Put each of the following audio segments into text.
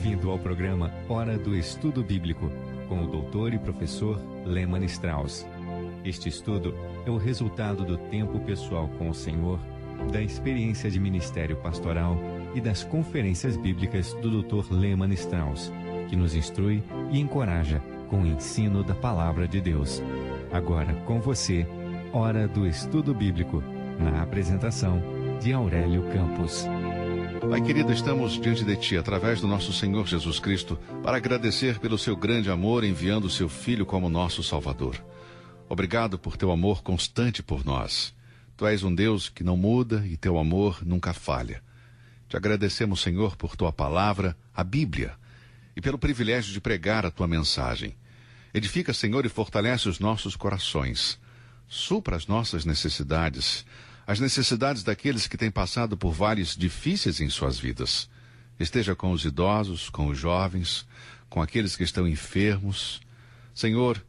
Bem-vindo ao programa Hora do Estudo Bíblico, com o doutor e professor Lehmann Strauss. Este estudo é o resultado do tempo pessoal com o Senhor, da experiência de ministério pastoral e das conferências bíblicas do Dr. Lehmann Strauss, que nos instrui e encoraja com o ensino da Palavra de Deus. Agora com você, Hora do Estudo Bíblico, na apresentação de Aurélio Campos. Pai querido, estamos diante de Ti, através do nosso Senhor Jesus Cristo, para agradecer pelo Seu grande amor, enviando o Seu Filho como nosso Salvador. Obrigado por Teu amor constante por nós. Tu és um Deus que não muda e Teu amor nunca falha. Te agradecemos, Senhor, por Tua palavra, a Bíblia, e pelo privilégio de pregar a Tua mensagem. Edifica, Senhor, e fortalece os nossos corações. Supra as nossas necessidades, as necessidades daqueles que têm passado por vales difíceis em suas vidas. Esteja com os idosos, com os jovens, com aqueles que estão enfermos. Senhor,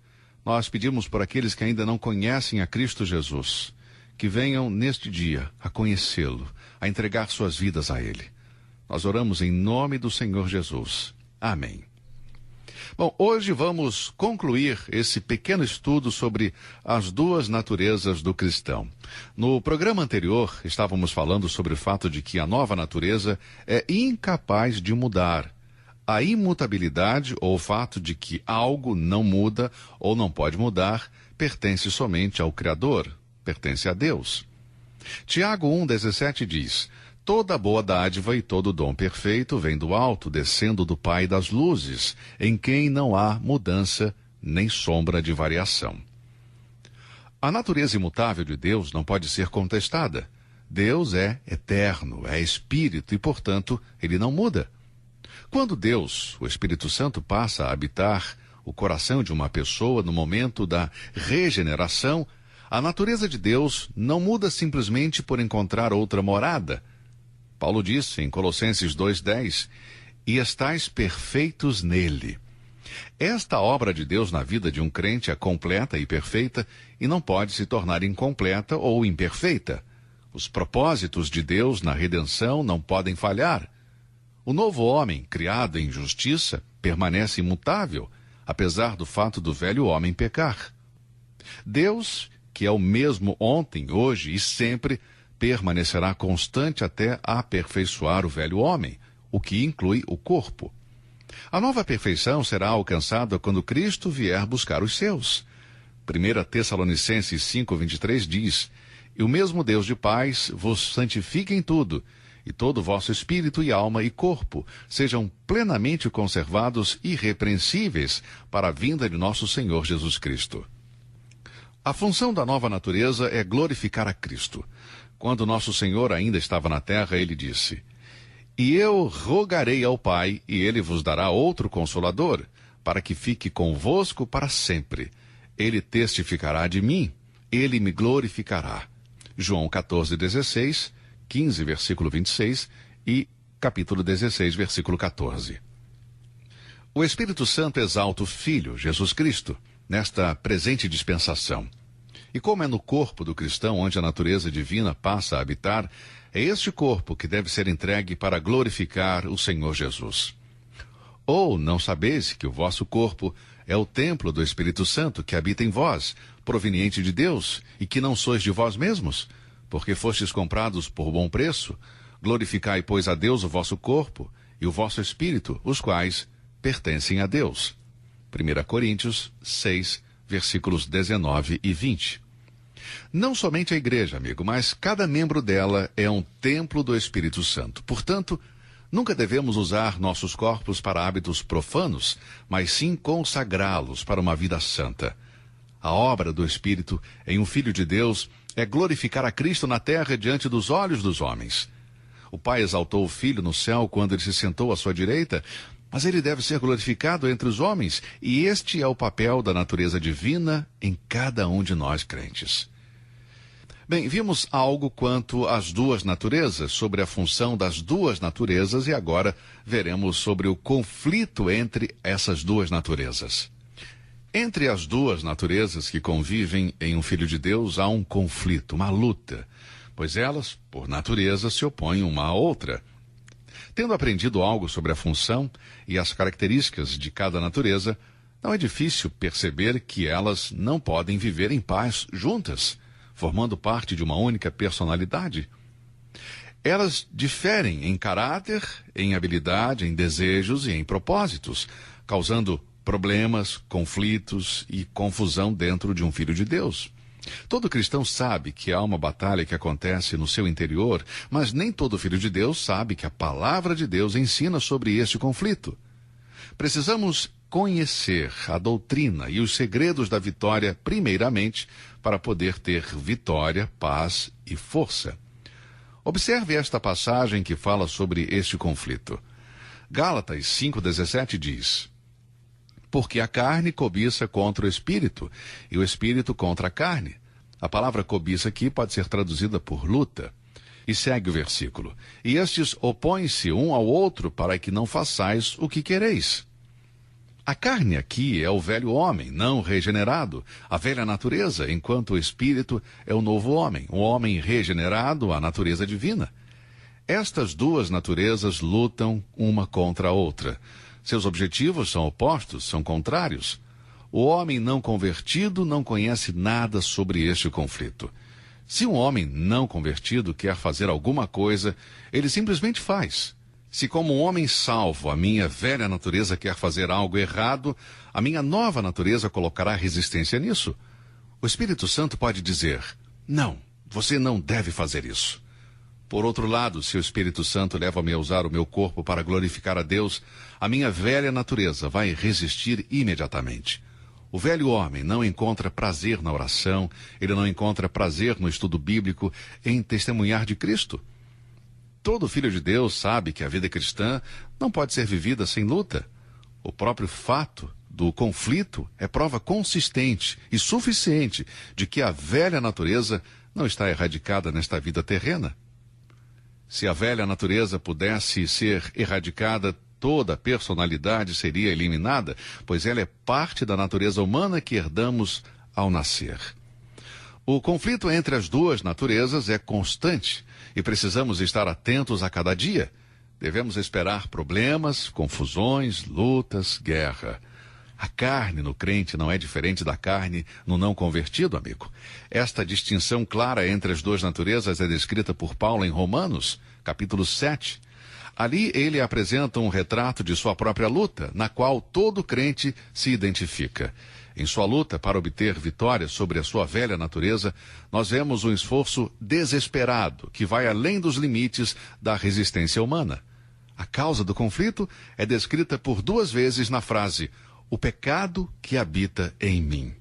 nós pedimos por aqueles que ainda não conhecem a Cristo Jesus, que venham neste dia a conhecê-lo, a entregar suas vidas a Ele. Nós oramos em nome do Senhor Jesus. Amém. Bom, hoje vamos concluir esse pequeno estudo sobre as duas naturezas do cristão. No programa anterior, estávamos falando sobre o fato de que a nova natureza é incapaz de mudar. A imutabilidade, ou o fato de que algo não muda ou não pode mudar, pertence somente ao Criador, pertence a Deus. Tiago 1,17 diz: toda boa dádiva e todo dom perfeito vem do alto, descendo do Pai das luzes, em quem não há mudança nem sombra de variação. A natureza imutável de Deus não pode ser contestada. Deus é eterno, é espírito e, portanto, ele não muda. Quando Deus, o Espírito Santo, passa a habitar o coração de uma pessoa no momento da regeneração, a natureza de Deus não muda simplesmente por encontrar outra morada. Paulo disse em Colossenses 2,10, e estais perfeitos nele. Esta obra de Deus na vida de um crente é completa e perfeita e não pode se tornar incompleta ou imperfeita. Os propósitos de Deus na redenção não podem falhar. O novo homem, criado em justiça, permanece imutável, apesar do fato do velho homem pecar. Deus, que é o mesmo ontem, hoje e sempre, permanecerá constante até aperfeiçoar o velho homem, o que inclui o corpo. A nova perfeição será alcançada quando Cristo vier buscar os seus. 1 Tessalonicenses 5,23 diz: e o mesmo Deus de paz vos santifique em tudo, e todo o vosso espírito e alma e corpo sejam plenamente conservados irrepreensíveis para a vinda de nosso Senhor Jesus Cristo. A função da nova natureza é glorificar a Cristo. Quando nosso Senhor ainda estava na terra, ele disse: e eu rogarei ao Pai, e ele vos dará outro Consolador, para que fique convosco para sempre. Ele testificará de mim, ele me glorificará. João 14,16, 15, versículo 26 e capítulo 16, versículo 14. O Espírito Santo exalta o Filho, Jesus Cristo, nesta presente dispensação. E como é no corpo do cristão onde a natureza divina passa a habitar, é este corpo que deve ser entregue para glorificar o Senhor Jesus. Ou não sabeis que o vosso corpo é o templo do Espírito Santo que habita em vós, proveniente de Deus, e que não sois de vós mesmos, porque fostes comprados por bom preço? Glorificai, pois, a Deus o vosso corpo e o vosso espírito, os quais pertencem a Deus. 1 Coríntios 6, versículos 19 e 20. Não somente a igreja, amigo, mas cada membro dela é um templo do Espírito Santo. Portanto, nunca devemos usar nossos corpos para hábitos profanos, mas sim consagrá-los para uma vida santa. A obra do Espírito em um Filho de Deus é glorificar a Cristo na terra diante dos olhos dos homens. O Pai exaltou o Filho no céu quando ele se sentou à sua direita, mas ele deve ser glorificado entre os homens, e este é o papel da natureza divina em cada um de nós crentes. Bem, vimos algo quanto às duas naturezas, sobre a função das duas naturezas, e agora veremos sobre o conflito entre essas duas naturezas. Entre as duas naturezas que convivem em um Filho de Deus, há um conflito, uma luta, pois elas, por natureza, se opõem uma à outra. Tendo aprendido algo sobre a função e as características de cada natureza, não é difícil perceber que elas não podem viver em paz juntas, formando parte de uma única personalidade. Elas diferem em caráter, em habilidade, em desejos e em propósitos, causando problemas, conflitos e confusão dentro de um filho de Deus. Todo cristão sabe que há uma batalha que acontece no seu interior, mas nem todo filho de Deus sabe que a palavra de Deus ensina sobre este conflito. Precisamos conhecer a doutrina e os segredos da vitória primeiramente para poder ter vitória, paz e força. Observe esta passagem que fala sobre este conflito. Gálatas 5,17 diz: porque a carne cobiça contra o espírito, e o espírito contra a carne. A palavra cobiça aqui pode ser traduzida por luta. E segue o versículo: e estes opõem-se um ao outro para que não façais o que quereis. A carne aqui é o velho homem, não regenerado, a velha natureza, enquanto o espírito é o novo homem, o homem regenerado, a natureza divina. Estas duas naturezas lutam uma contra a outra. Seus objetivos são opostos, são contrários. O homem não convertido não conhece nada sobre este conflito. Se um homem não convertido quer fazer alguma coisa, ele simplesmente faz. Se como um homem salvo, a minha velha natureza quer fazer algo errado, a minha nova natureza colocará resistência nisso. O Espírito Santo pode dizer: não, você não deve fazer isso. Por outro lado, se o Espírito Santo leva-me a usar o meu corpo para glorificar a Deus, a minha velha natureza vai resistir imediatamente. O velho homem não encontra prazer na oração, ele não encontra prazer no estudo bíblico, em testemunhar de Cristo. Todo filho de Deus sabe que a vida cristã não pode ser vivida sem luta. O próprio fato do conflito é prova consistente e suficiente de que a velha natureza não está erradicada nesta vida terrena. Se a velha natureza pudesse ser erradicada, toda a personalidade seria eliminada, pois ela é parte da natureza humana que herdamos ao nascer. O conflito entre as duas naturezas é constante e precisamos estar atentos a cada dia. Devemos esperar problemas, confusões, lutas, guerra. A carne no crente não é diferente da carne no não convertido, amigo. Esta distinção clara entre as duas naturezas é descrita por Paulo em Romanos, capítulo 7. Ali ele apresenta um retrato de sua própria luta, na qual todo crente se identifica. Em sua luta para obter vitória sobre a sua velha natureza, nós vemos um esforço desesperado que vai além dos limites da resistência humana. A causa do conflito é descrita por 2 vezes na frase: o pecado que habita em mim.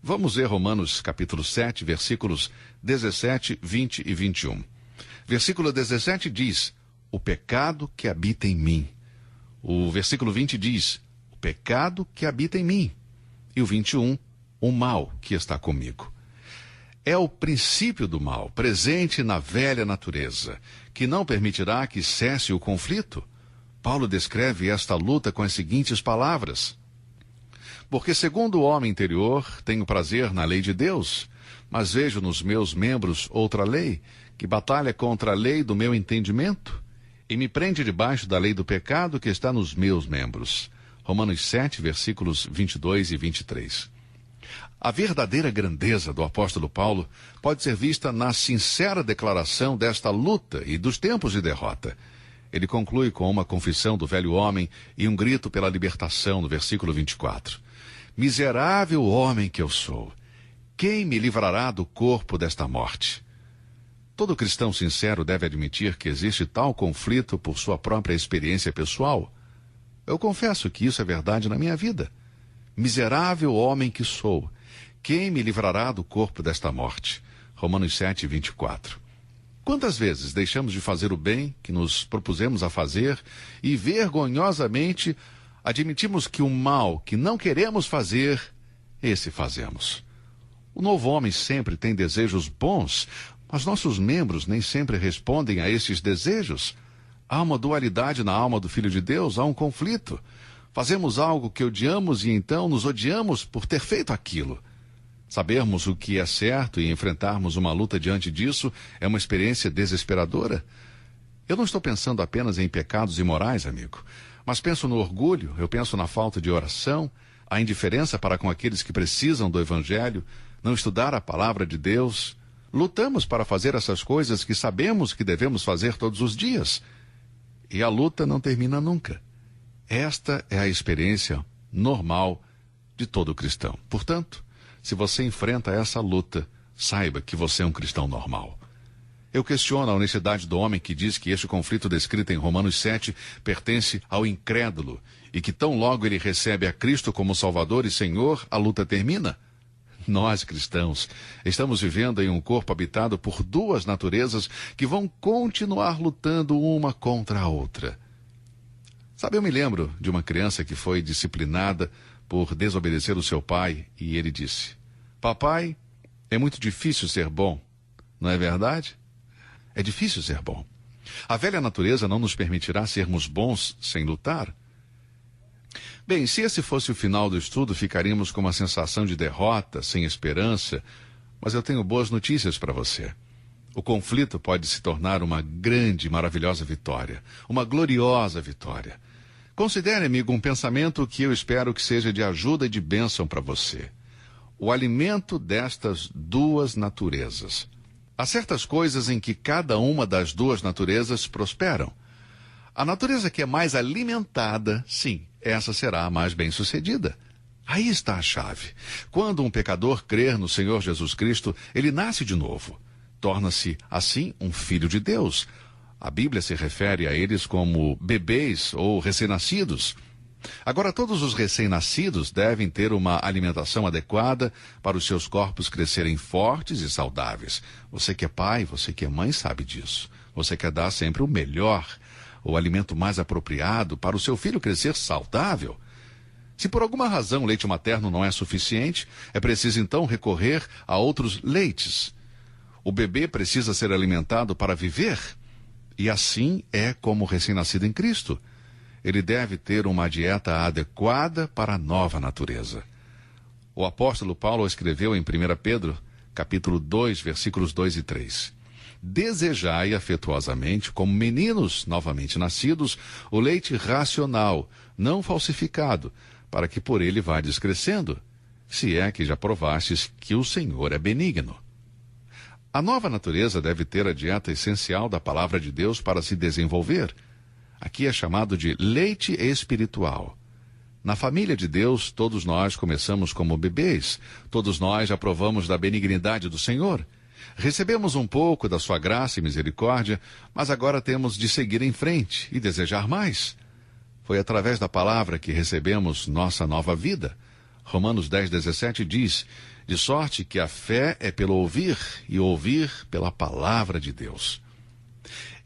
Vamos ver Romanos capítulo 7, versículos 17, 20 e 21. Versículo 17 diz: o pecado que habita em mim. O versículo 20 diz: o pecado que habita em mim. E o 21, o mal que está comigo. É o princípio do mal, presente na velha natureza, que não permitirá que cesse o conflito. Paulo descreve esta luta com as seguintes palavras: porque segundo o homem interior, tenho prazer na lei de Deus, mas vejo nos meus membros outra lei, que batalha contra a lei do meu entendimento, e me prende debaixo da lei do pecado que está nos meus membros. Romanos 7, versículos 22 e 23. A verdadeira grandeza do apóstolo Paulo pode ser vista na sincera declaração desta luta e dos tempos de derrota. Ele conclui com uma confissão do velho homem e um grito pela libertação no versículo 24. Miserável homem que eu sou, quem me livrará do corpo desta morte? Todo cristão sincero deve admitir que existe tal conflito por sua própria experiência pessoal. Eu confesso que isso é verdade na minha vida. Miserável homem que sou, quem me livrará do corpo desta morte? Romanos 7, 24. Quantas vezes deixamos de fazer o bem que nos propusemos a fazer e vergonhosamente admitimos que o mal que não queremos fazer, esse fazemos. O novo homem sempre tem desejos bons, mas nossos membros nem sempre respondem a esses desejos. Há uma dualidade na alma do Filho de Deus, há um conflito. Fazemos algo que odiamos e então nos odiamos por ter feito aquilo. Sabermos o que é certo e enfrentarmos uma luta diante disso é uma experiência desesperadora. Eu não estou pensando apenas em pecados imorais, amigo, mas penso no orgulho, eu penso na falta de oração, a indiferença para com aqueles que precisam do Evangelho, não estudar a palavra de Deus. Lutamos para fazer essas coisas que sabemos que devemos fazer todos os dias. E a luta não termina nunca. Esta é a experiência normal de todo cristão. Portanto, se você enfrenta essa luta, saiba que você é um cristão normal. Eu questiono a honestidade do homem que diz que este conflito descrito em Romanos 7 pertence ao incrédulo e que tão logo ele recebe a Cristo como Salvador e Senhor, a luta termina. Nós, cristãos, estamos vivendo em um corpo habitado por duas naturezas que vão continuar lutando uma contra a outra. Sabe, eu me lembro de uma criança que foi disciplinada por desobedecer o seu pai e ele disse: "Papai, é muito difícil ser bom, não é verdade?" É difícil ser bom. A velha natureza não nos permitirá sermos bons sem lutar. Bem, se esse fosse o final do estudo, ficaríamos com uma sensação de derrota, sem esperança, mas eu tenho boas notícias para você. O conflito pode se tornar uma grande e maravilhosa vitória, uma gloriosa vitória. Considere, amigo, um pensamento que eu espero que seja de ajuda e de bênção para você. O alimento destas duas naturezas. Há certas coisas em que cada uma das duas naturezas prosperam. A natureza que é mais alimentada, sim, essa será a mais bem-sucedida. Aí está a chave. Quando um pecador crer no Senhor Jesus Cristo, ele nasce de novo. Torna-se, assim, um filho de Deus. A Bíblia se refere a eles como bebês ou recém-nascidos. Agora, todos os recém-nascidos devem ter uma alimentação adequada para os seus corpos crescerem fortes e saudáveis. Você que é pai, você que é mãe sabe disso. Você quer dar sempre o melhor, o alimento mais apropriado para o seu filho crescer saudável. Se por alguma razão o leite materno não é suficiente, é preciso então recorrer a outros leites. O bebê precisa ser alimentado para viver. E assim é como o recém-nascido em Cristo. Ele deve ter uma dieta adequada para a nova natureza. O apóstolo Paulo escreveu em 1 Pedro, capítulo 2, versículos 2 e 3. Desejai afetuosamente, como meninos novamente nascidos, o leite racional, não falsificado, para que por ele vades crescendo, se é que já provastes que o Senhor é benigno. A nova natureza deve ter a dieta essencial da palavra de Deus para se desenvolver. Aqui é chamado de leite espiritual. Na família de Deus, todos nós começamos como bebês. Todos nós já provamos da benignidade do Senhor. Recebemos um pouco da sua graça e misericórdia, mas agora temos de seguir em frente e desejar mais. Foi através da palavra que recebemos nossa nova vida. Romanos 10:17 diz: de sorte que a fé é pelo ouvir, e ouvir pela palavra de Deus.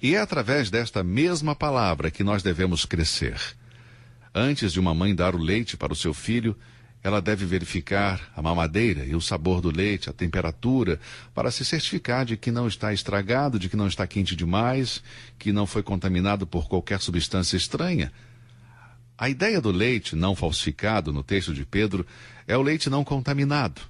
E é através desta mesma palavra que nós devemos crescer. Antes de uma mãe dar o leite para o seu filho, ela deve verificar a mamadeira e o sabor do leite, a temperatura, para se certificar de que não está estragado, de que não está quente demais, que não foi contaminado por qualquer substância estranha. A ideia do leite não falsificado no texto de Pedro é o leite não contaminado.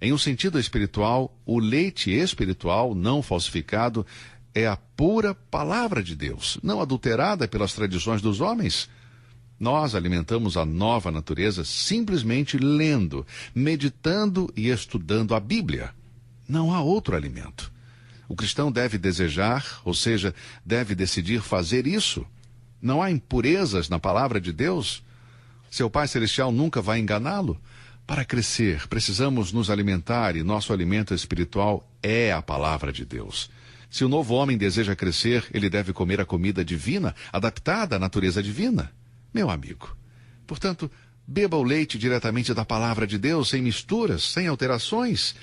Em um sentido espiritual, o leite espiritual não falsificado é a pura palavra de Deus, não adulterada pelas tradições dos homens. Nós alimentamos a nova natureza simplesmente lendo, meditando e estudando a Bíblia. Não há outro alimento. O cristão deve desejar, ou seja, deve decidir fazer isso. Não há impurezas na palavra de Deus. Seu Pai Celestial nunca vai enganá-lo. Para crescer, precisamos nos alimentar e nosso alimento espiritual é a palavra de Deus. Se o novo homem deseja crescer, ele deve comer a comida divina, adaptada à natureza divina. Meu amigo, portanto, beba o leite diretamente da palavra de Deus, sem misturas, sem alterações.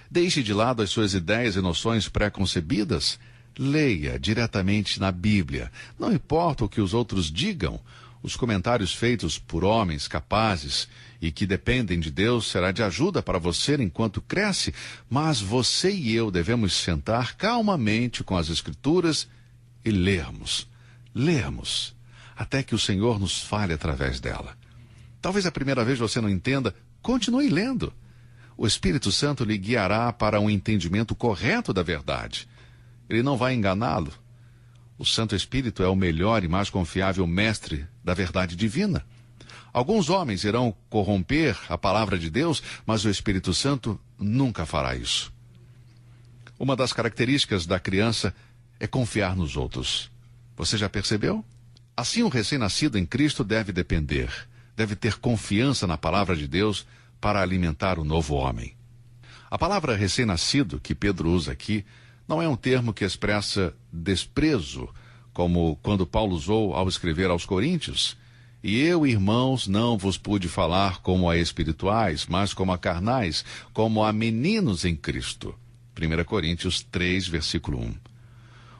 Deixe de lado as suas ideias e noções pré-concebidas. Leia diretamente na Bíblia. Não importa o que os outros digam, os comentários feitos por homens capazes e que dependem de Deus será de ajuda para você enquanto cresce, mas você e eu devemos sentar calmamente com as Escrituras e lermos, até que o Senhor nos fale através dela. Talvez a primeira vez você não entenda, continue lendo. O Espírito Santo lhe guiará para um entendimento correto da verdade. Ele não vai enganá-lo. O Santo Espírito é o melhor e mais confiável mestre da verdade divina. Alguns homens irão corromper a palavra de Deus, mas o Espírito Santo nunca fará isso. Uma das características da criança é confiar nos outros. Você já percebeu? Assim, o recém-nascido em Cristo deve ter confiança na palavra de Deus para alimentar o novo homem. A palavra recém-nascido que Pedro usa aqui não é um termo que expressa desprezo, como quando Paulo usou ao escrever aos Coríntios. E eu, irmãos, não vos pude falar como a espirituais, mas como a carnais, como a meninos em Cristo. 1 Coríntios 3, versículo 1.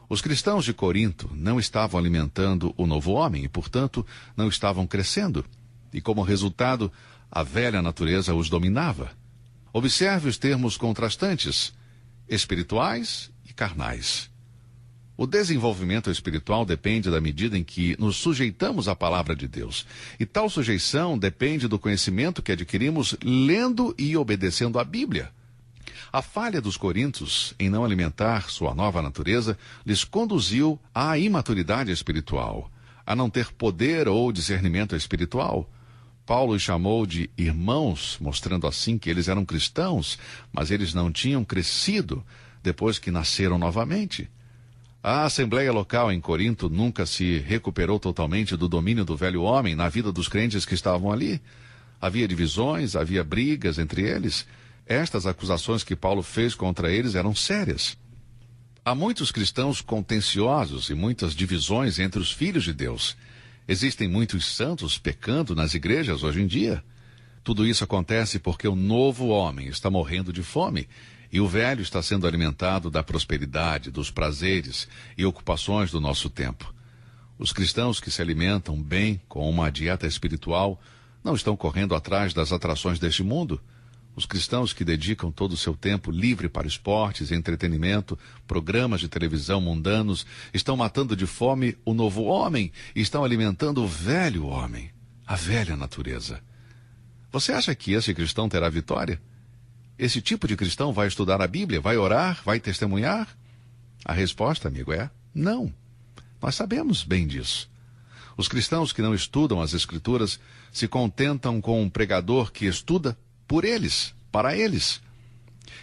Os cristãos de Corinto não estavam alimentando o novo homem e, portanto, não estavam crescendo. E, como resultado, a velha natureza os dominava. Observe os termos contrastantes: espirituais e carnais. O desenvolvimento espiritual depende da medida em que nos sujeitamos à palavra de Deus. E tal sujeição depende do conhecimento que adquirimos lendo e obedecendo a Bíblia. A falha dos coríntios em não alimentar sua nova natureza lhes conduziu à imaturidade espiritual, a não ter poder ou discernimento espiritual. Paulo os chamou de irmãos, mostrando assim que eles eram cristãos, mas eles não tinham crescido depois que nasceram novamente. A assembleia local em Corinto nunca se recuperou totalmente do domínio do velho homem na vida dos crentes que estavam ali. Havia divisões, havia brigas entre eles. Estas acusações que Paulo fez contra eles eram sérias. Há muitos cristãos contenciosos e muitas divisões entre os filhos de Deus. Existem muitos santos pecando nas igrejas hoje em dia. Tudo isso acontece porque o novo homem está morrendo de fome e o velho está sendo alimentado da prosperidade, dos prazeres e ocupações do nosso tempo. Os cristãos que se alimentam bem com uma dieta espiritual não estão correndo atrás das atrações deste mundo. Os cristãos que dedicam todo o seu tempo livre para esportes, entretenimento, programas de televisão mundanos, estão matando de fome o novo homem e estão alimentando o velho homem, a velha natureza. Você acha que esse cristão terá vitória? Esse tipo de cristão vai estudar a Bíblia, vai orar, vai testemunhar? A resposta, amigo, é não. Nós sabemos bem disso. Os cristãos que não estudam as Escrituras se contentam com um pregador que estuda por eles, para eles.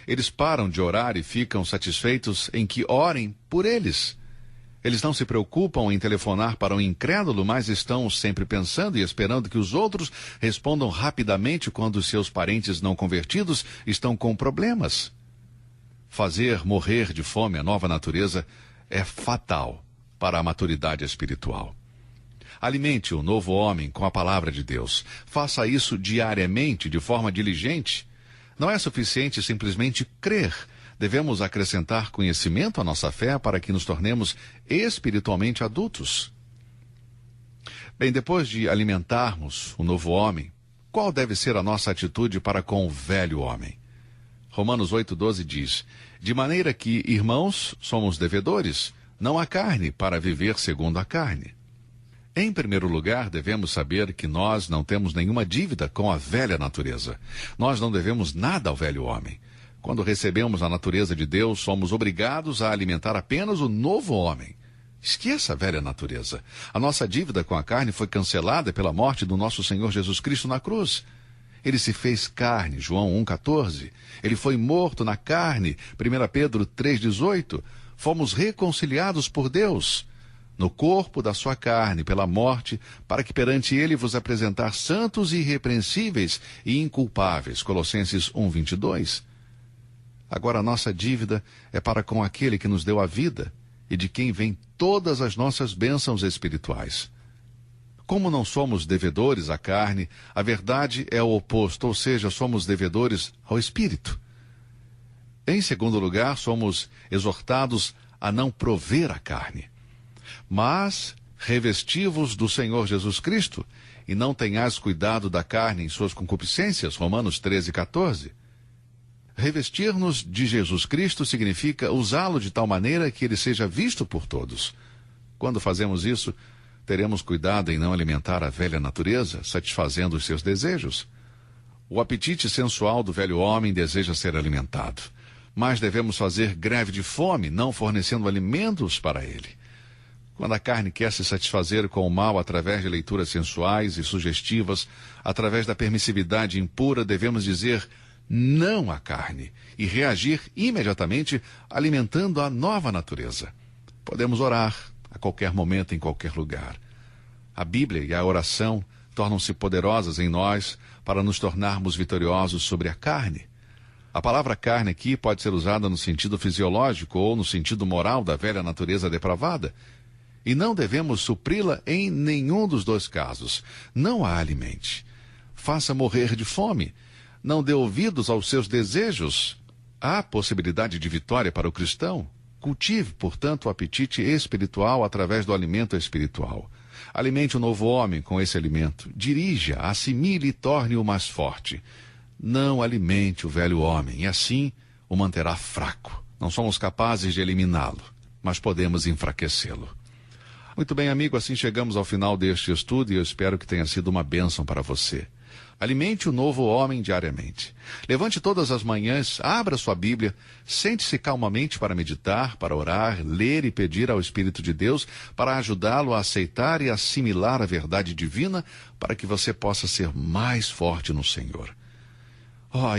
Eles param de orar e ficam satisfeitos em que orem por eles. Eles não se preocupam em telefonar para um incrédulo, mas estão sempre pensando e esperando que os outros respondam rapidamente quando seus parentes não convertidos estão com problemas. Fazer morrer de fome a nova natureza é fatal para a maturidade espiritual. Alimente o novo homem com a palavra de Deus. Faça isso diariamente, de forma diligente. Não é suficiente simplesmente crer. Devemos acrescentar conhecimento à nossa fé para que nos tornemos espiritualmente adultos. Bem, depois de alimentarmos o novo homem, qual deve ser a nossa atitude para com o velho homem? Romanos 8,12 diz: de maneira que, irmãos, somos devedores, não à carne, para viver segundo a carne. Em primeiro lugar, devemos saber que nós não temos nenhuma dívida com a velha natureza. Nós não devemos nada ao velho homem. Quando recebemos a natureza de Deus, somos obrigados a alimentar apenas o novo homem. Esqueça a velha natureza. A nossa dívida com a carne foi cancelada pela morte do nosso Senhor Jesus Cristo na cruz. Ele se fez carne, João 1,14. Ele foi morto na carne, 1 Pedro 3,18. Fomos reconciliados por Deus no corpo da sua carne, pela morte, para que perante ele vos apresentar santos e irrepreensíveis e inculpáveis. Colossenses 1,22. Agora a nossa dívida é para com aquele que nos deu a vida e de quem vêm todas as nossas bênçãos espirituais. Como não somos devedores à carne, a verdade é o oposto, ou seja, somos devedores ao Espírito. Em segundo lugar, somos exortados a não prover a carne. Mas revesti-vos do Senhor Jesus Cristo e não tenhais cuidado da carne em suas concupiscências. Romanos 13,14. Revestir-nos de Jesus Cristo significa usá-lo de tal maneira que ele seja visto por todos. Quando fazemos isso, teremos cuidado em não alimentar a velha natureza, satisfazendo os seus desejos. O apetite sensual do velho homem deseja ser alimentado, mas devemos fazer greve de fome, não fornecendo alimentos para ele. Quando a carne quer se satisfazer com o mal através de leituras sensuais e sugestivas, através da permissividade impura, devemos dizer não à carne e reagir imediatamente alimentando a nova natureza. Podemos orar a qualquer momento, em qualquer lugar. A Bíblia e a oração tornam-se poderosas em nós para nos tornarmos vitoriosos sobre a carne. A palavra carne aqui pode ser usada no sentido fisiológico ou no sentido moral da velha natureza depravada. E não devemos supri-la em nenhum dos dois casos. Não a alimente. Faça morrer de fome. Não dê ouvidos aos seus desejos. Há possibilidade de vitória para o cristão. Cultive, portanto, o apetite espiritual através do alimento espiritual. Alimente o novo homem com esse alimento. Dirija, assimile e torne-o mais forte. Não alimente o velho homem, e assim o manterá fraco. Não somos capazes de eliminá-lo, mas podemos enfraquecê-lo. Muito bem, amigo, assim chegamos ao final deste estudo e eu espero que tenha sido uma bênção para você. Alimente o novo homem diariamente. Levante todas as manhãs, abra sua Bíblia, sente-se calmamente para meditar, para orar, ler e pedir ao Espírito de Deus para ajudá-lo a aceitar e assimilar a verdade divina para que você possa ser mais forte no Senhor.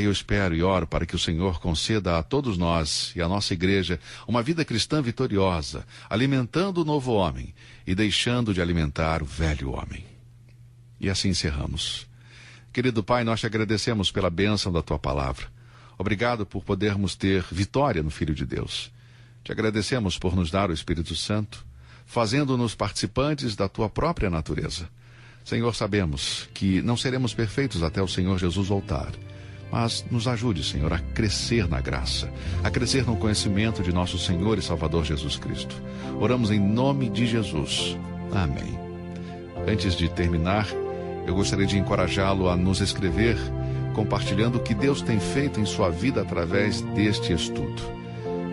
Eu espero e oro para que o Senhor conceda a todos nós e à nossa igreja uma vida cristã vitoriosa, alimentando o novo homem e deixando de alimentar o velho homem. E assim encerramos. Querido Pai, nós te agradecemos pela bênção da Tua palavra. Obrigado por podermos ter vitória no Filho de Deus. Te agradecemos por nos dar o Espírito Santo, fazendo-nos participantes da Tua própria natureza. Senhor, sabemos que não seremos perfeitos até o Senhor Jesus voltar. Mas nos ajude, Senhor, a crescer na graça, a crescer no conhecimento de nosso Senhor e Salvador Jesus Cristo. Oramos em nome de Jesus. Amém. Antes de terminar, eu gostaria de encorajá-lo a nos escrever, compartilhando o que Deus tem feito em sua vida através deste estudo.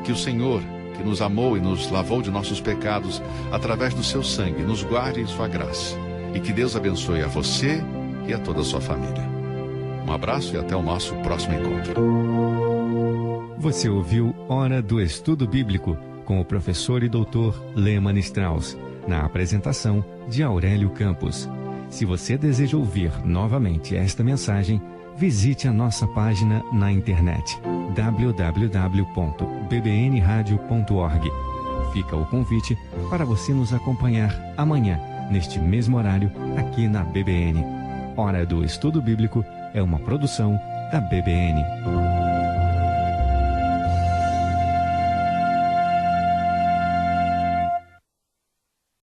Que o Senhor, que nos amou e nos lavou de nossos pecados através do seu sangue, nos guarde em sua graça. E que Deus abençoe a você e a toda a sua família. Um abraço e até o nosso próximo encontro. Você ouviu Hora do Estudo Bíblico com o professor e doutor Lehmann Strauss, na apresentação de Aurélio Campos. Se você deseja ouvir novamente esta mensagem, visite a nossa página na internet www.bbnradio.org. Fica o convite para você nos acompanhar amanhã, neste mesmo horário, aqui na BBN. Hora do Estudo Bíblico é uma produção da BBN.